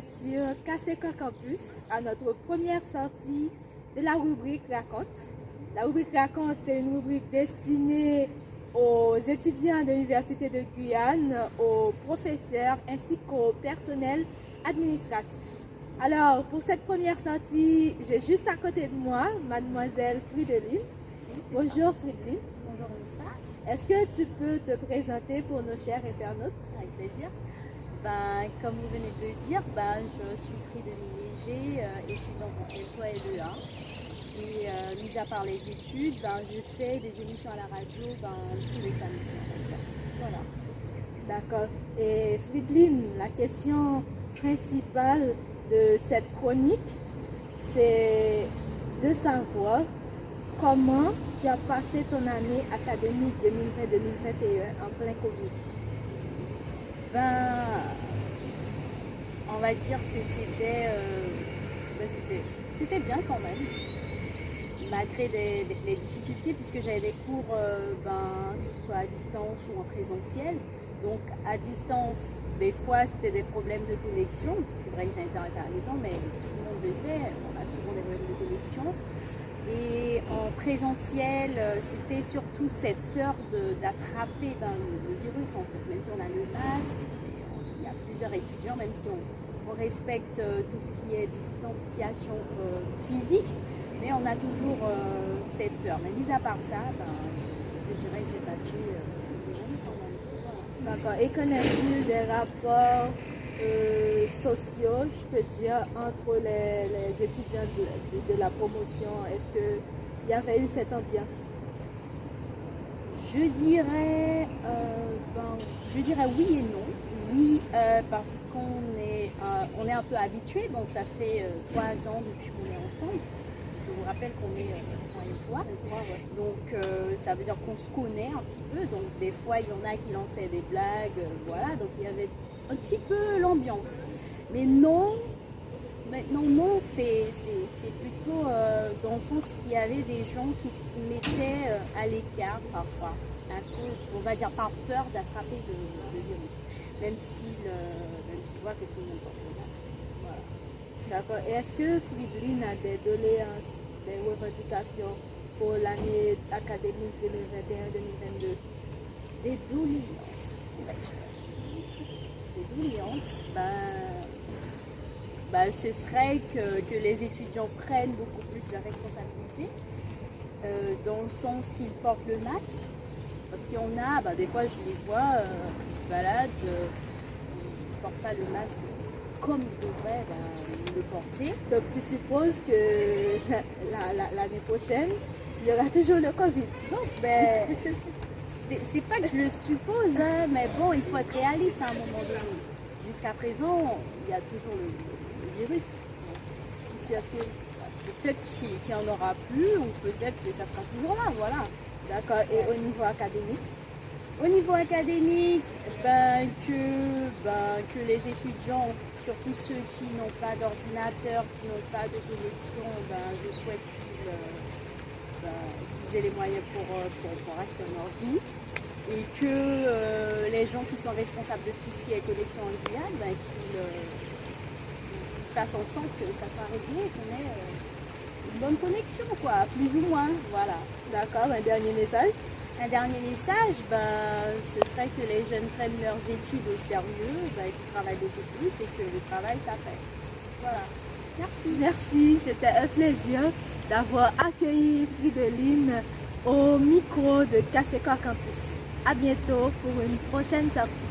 êtes sur KCK Campus à notre première sortie de la rubrique Raconte. La rubrique Raconte, c'est une rubrique destinée aux étudiants de l'Université de Guyane, aux professeurs ainsi qu'au personnel administratif. Alors, pour cette première sortie, j'ai juste à côté de moi mademoiselle Fridolin. Bonjour Fridolin. Bonjour Mélissa. Est-ce que tu peux te présenter pour nos chers internautes? Avec plaisir. Comme vous venez de le dire, je suis Fridolin Léger, étudiante en L3 et L2A. Et mis à part les études, je fais des émissions à la radio tous les samedis. Voilà. D'accord. Et Fridolin, la question principale de cette chronique, c'est de savoir comment tu as passé ton année académique 2020-2021 en plein Covid. On va dire que c'était bien quand même, malgré les difficultés, puisque j'avais des cours, que ce soit à distance ou en présentiel. Donc à distance, des fois c'était des problèmes de connexion. C'est vrai que j'ai Internet à la maison, mais tout le monde le sait, on a souvent des problèmes de connexion. Et en présentiel, c'était surtout cette peur d'attraper le virus, en fait, même si on a le masque. Il y a plusieurs étudiants, même si on respecte tout ce qui est distanciation physique, mais on a toujours cette peur. Mais mis à part ça, je dirais que j'ai passé des journées quand même. Voilà. D'accord. Et connais-tu des rapports sociaux, je peux dire, entre les étudiants de la promotion? Est-ce qu'il y avait eu cette ambiance? Je dirais oui et non. Oui, parce qu'on est un peu habitués, donc ça fait 3 ans depuis qu'on est ensemble. Je vous rappelle qu'on est en L3, donc ça veut dire qu'on se connaît un petit peu. Donc des fois, il y en a qui lançaient des blagues, voilà. Donc il y avait un petit peu l'ambiance. Mais non, maintenant non, c'est plutôt dans le sens qu'il y avait des gens qui se mettaient à l'écart parfois, à cause, on va dire par peur d'attraper le virus. Même si je vois que tout le monde porte le masque. Voilà. D'accord. Et est-ce que Fridolin a des doléances, des revendications pour l'année académique 2021-2022? Des doléances. Des doléances, ce serait que les étudiants prennent beaucoup plus leurs responsabilités, dans le sens qu'ils portent le masque. Parce qu'il y en a, des fois je les vois, ils se baladent, ils ne portent pas le masque comme ils devraient le porter. Donc tu supposes que l'année prochaine, il y aura toujours le Covid? Non, c'est pas que je le suppose, hein, mais bon, il faut être réaliste à un moment donné. Jusqu'à présent, il y a toujours le virus qui circule. Peut-être qu'il n'y en aura plus, ou peut-être que ça sera toujours là, voilà. D'accord. Et au niveau académique? Au niveau académique, que les étudiants, surtout ceux qui n'ont pas d'ordinateur, qui n'ont pas de connexion, je souhaite qu'ils aient les moyens pour acheter un ordi. Et que les gens qui sont responsables de tout ce qui est connexion en Guyane, qu'ils fassent en sorte que ça soit réglé, qu'on ait une bonne connexion, quoi, plus ou moins, voilà. D'accord. Un dernier message? Un dernier message, ce serait que les jeunes prennent leurs études au sérieux, qu'ils travaillent beaucoup plus et que le travail, ça paye. Voilà. Merci. Merci, c'était un plaisir d'avoir accueilli Fridolin au micro de KCK Campus. À bientôt pour une prochaine sortie.